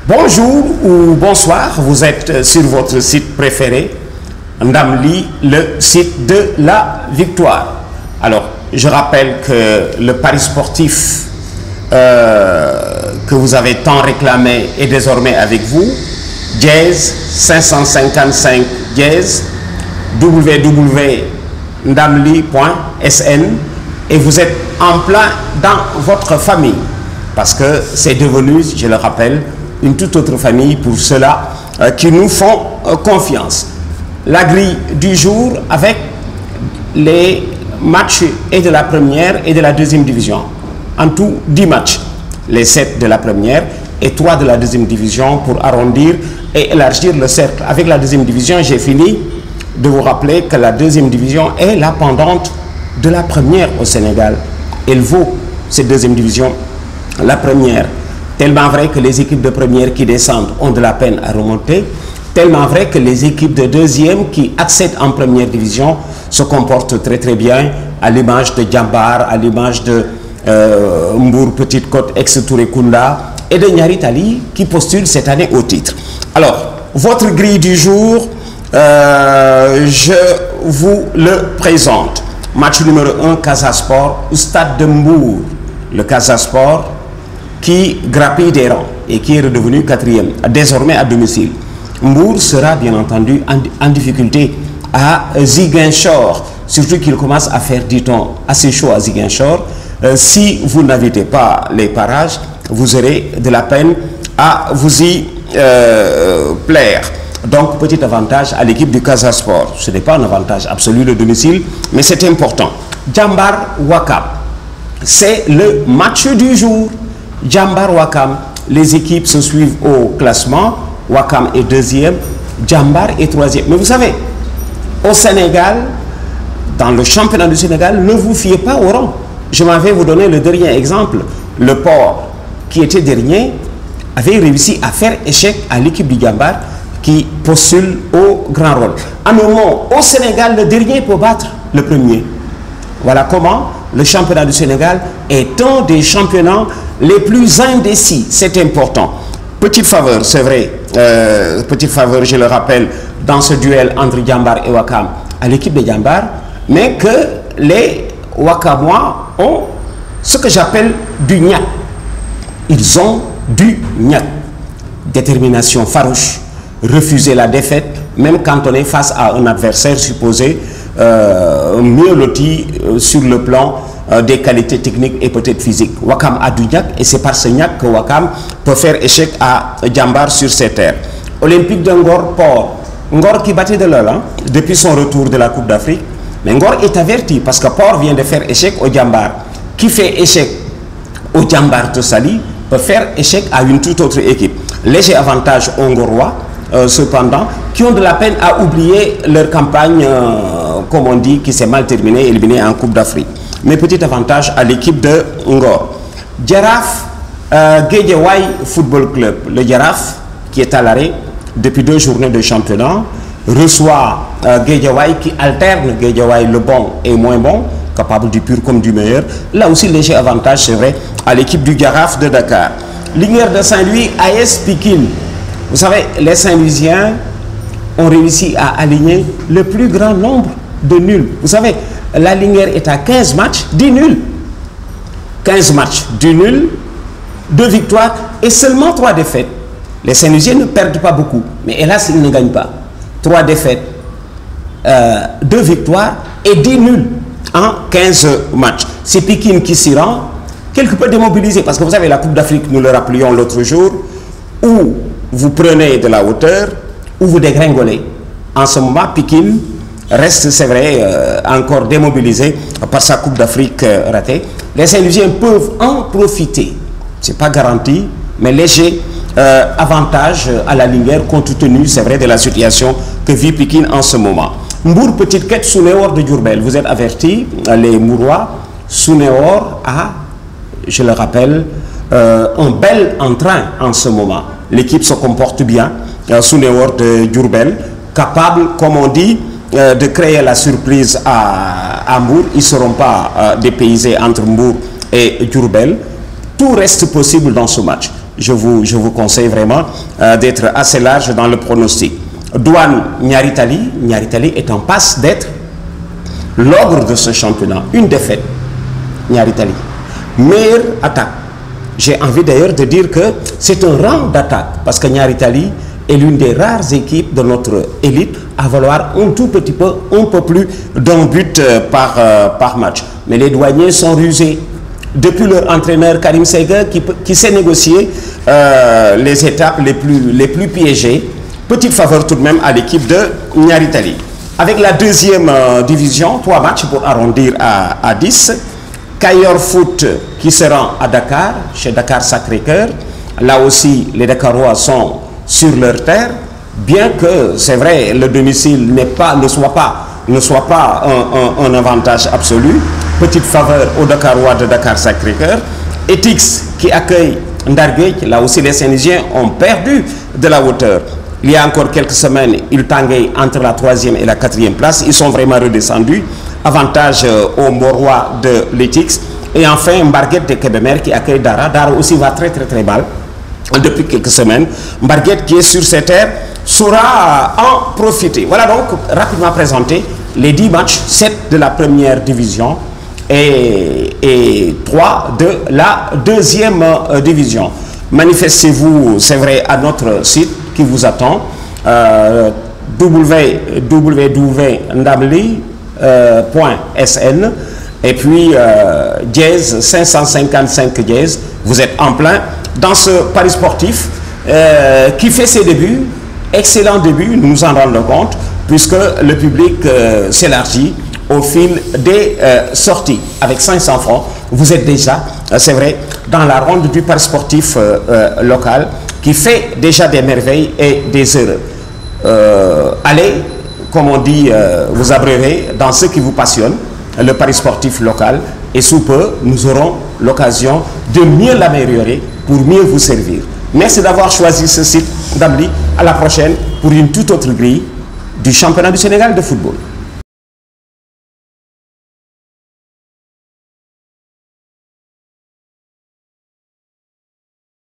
Bonjour ou bonsoir, vous êtes sur votre site préféré, Ndamli, le site de la victoire. Alors, je rappelle que le pari sportif que vous avez tant réclamé est désormais avec vous. Dièse 555 dièse www.ndamli.sn et vous êtes en plein dans votre famille parce que c'est devenu, je le rappelle, une toute autre famille pour ceux-là qui nous font confiance. La grille du jour avec les matchs et de la première et de la deuxième division. En tout, 10 matchs. Les 7 de la première et 3 de la deuxième division pour arrondir et élargir le cercle. Avec la deuxième division, j'ai fini de vous rappeler que la deuxième division est la pendante de la première au Sénégal. Elle vaut, cette deuxième division, la première. Tellement vrai que les équipes de première qui descendent ont de la peine à remonter. Tellement vrai que les équipes de deuxième qui accèdent en première division se comportent très très bien, à l'image de Djambar, à l'image de Mbour Petite Côte, ex-Touré Kunda et de Nyari Tali qui postulent cette année au titre. Alors, votre grille du jour, je vous le présente. Match numéro 1, Casa Sport, au stade de Mbour. Le Casa Sport qui grappille des rangs et qui est redevenu 4e, désormais à domicile. Mbour sera bien entendu en difficulté à Ziguinchor, surtout qu'il commence à faire, dit-on, assez chaud à Ziguinchor. Si vous n'invitez pas les parages, vous aurez de la peine à vous y plaire. Donc, petit avantage à l'équipe du Casa Sport. Ce n'est pas un avantage absolu de domicile, mais c'est important. Djambar Wakam, c'est le match du jour. Djambar Wakam, les équipes se suivent au classement. Wakam est 2e, Djambar est 3e. Mais vous savez, au Sénégal, dans le championnat du Sénégal, ne vous fiez pas au rang. Je m'en vais vous donner le dernier exemple. Le Port, qui était dernier, avait réussi à faire échec à l'équipe du Djambar qui postule au grand rôle. À un moment, au Sénégal, le dernier peut battre le premier. Voilà comment le championnat du Sénégal est un des championnats les plus indécis. C'est important. Petite faveur, c'est vrai, petite faveur, je le rappelle, dans ce duel entre Djambar et Wakam à l'équipe de Djambar, mais que les Wakamois ont ce que j'appelle du gnac. Ils ont du gnac. Détermination farouche, refuser la défaite, même quand on est face à un adversaire supposé mieux loti sur le plan des qualités techniques et peut-être physiques. Wakam a du gnac et c'est par ce gnac que Wakam peut faire échec à Djambar sur ses terres. Olympique de Ngor, Port. Ngor qui battait de l'œil depuis son retour de la Coupe d'Afrique. Mais Ngor est averti parce que Port vient de faire échec au Djambar. Qui fait échec au Djambar de Sali peut faire échec à une toute autre équipe. Léger avantage aux Ngorois, cependant, qui ont de la peine à oublier leur campagne, comme on dit, qui s'est mal terminée, éliminée en Coupe d'Afrique. Mais petit avantage à l'équipe de Ngor. Djaraf Guédiawaye Football Club. Le Djaraf, qui est à l'arrêt depuis 2 journées de championnat, reçoit Guédiawaye qui alterne Guédiawaye le bon et moins bon, capable du pur comme du meilleur. Là aussi, léger avantage, c'est vrai, à l'équipe du Djaraf de Dakar. Linière de Saint-Louis, AS Pikine. Vous savez, les Saint-Louisiens ont réussi à aligner le plus grand nombre de nuls. Vous savez, la Linière est à 15 matchs, 10 nuls. 15 matchs, 10 nuls, 2 victoires et seulement 3 défaites. Les Saint-Louisiens ne perdent pas beaucoup, mais hélas, ils ne gagnent pas. 3 défaites, 2 victoires et 10 nuls en 15 matchs. C'est Pikine qui s'y rend, quelque peu démobilisé, parce que vous savez, la Coupe d'Afrique, nous le rappelions l'autre jour, où vous prenez de la hauteur, où vous dégringolez. En ce moment, Pikine reste, c'est vrai, encore démobilisé par sa Coupe d'Afrique ratée. Les Saint-Louisiens peuvent en profiter. Ce n'est pas garanti, mais léger avantage à la Linière compte tenu, c'est vrai, de la situation que vit Pikine en ce moment. Mbour Petite Quête, Sounéor de Diourbel. Vous êtes avertis, les Mourois. Sounéor a, je le rappelle, un bel entrain en ce moment. L'équipe se comporte bien. Sounéor de Diourbel, capable, comme on dit, de créer la surprise à Mbour. Ils ne seront pas dépaysés entre Mbour et Diourbel. Tout reste possible dans ce match. je vous conseille vraiment d'être assez large dans le pronostic. Douane Niary Tally est en passe d'être l'ogre de ce championnat. Une défaite, Niary Tally. Meilleure attaque. J'ai envie d'ailleurs de dire que c'est un rang d'attaque parce que Niary Tally est l'une des rares équipes de notre élite à valoir un tout petit peu, un peu plus d'un but par match. Mais les douaniers sont rusés. Depuis leur entraîneur Karim Sega qui sait négocier les étapes les plus piégées. Petite faveur tout de même à l'équipe de Niary Tally. Avec la deuxième division, 3 matchs pour arrondir à 10. Kayor Foot qui se rend à Dakar, chez Dakar Sacré-Cœur. Là aussi, les Dakarois sont sur leur terre, bien que, c'est vrai, le domicile ne soit pas un avantage absolu. Petite faveur aux Dakarois de Dakar Sacré-Cœur. Etix qui accueille Ndarguej, là aussi les Saint-Louisiens ont perdu de la hauteur. Il y a encore quelques semaines, ils tanguaient entre la 3e et la 4e place. Ils sont vraiment redescendus. Avantage aux Morois de l'Etix. Et enfin, Mbarguet de Kébémer qui accueille Dara. Dara aussi va très mal depuis quelques semaines. Mbarguet qui est sur ses terres saura en profiter. Voilà donc rapidement présenté les 10 matchs, 7 de la première division et 3 de la deuxième division. Manifestez-vous, c'est vrai, à notre site qui vous attend, www.ndamli.sn et puis dièse 555 dièse. Vous êtes en plein dans ce pari sportif qui fait ses débuts, excellent début, nous nous en rendons compte, puisque le public s'élargit au fil des sorties. Avec 500 francs, vous êtes déjà, c'est vrai, dans la ronde du pari sportif local qui fait déjà des merveilles et des heureux. Allez, comme on dit, vous abreuver dans ce qui vous passionne, le pari sportif local, et sous peu, nous aurons l'occasion de mieux l'améliorer pour mieux vous servir. Merci d'avoir choisi ce site d'Amli. À la prochaine pour une toute autre grille du championnat du Sénégal de football.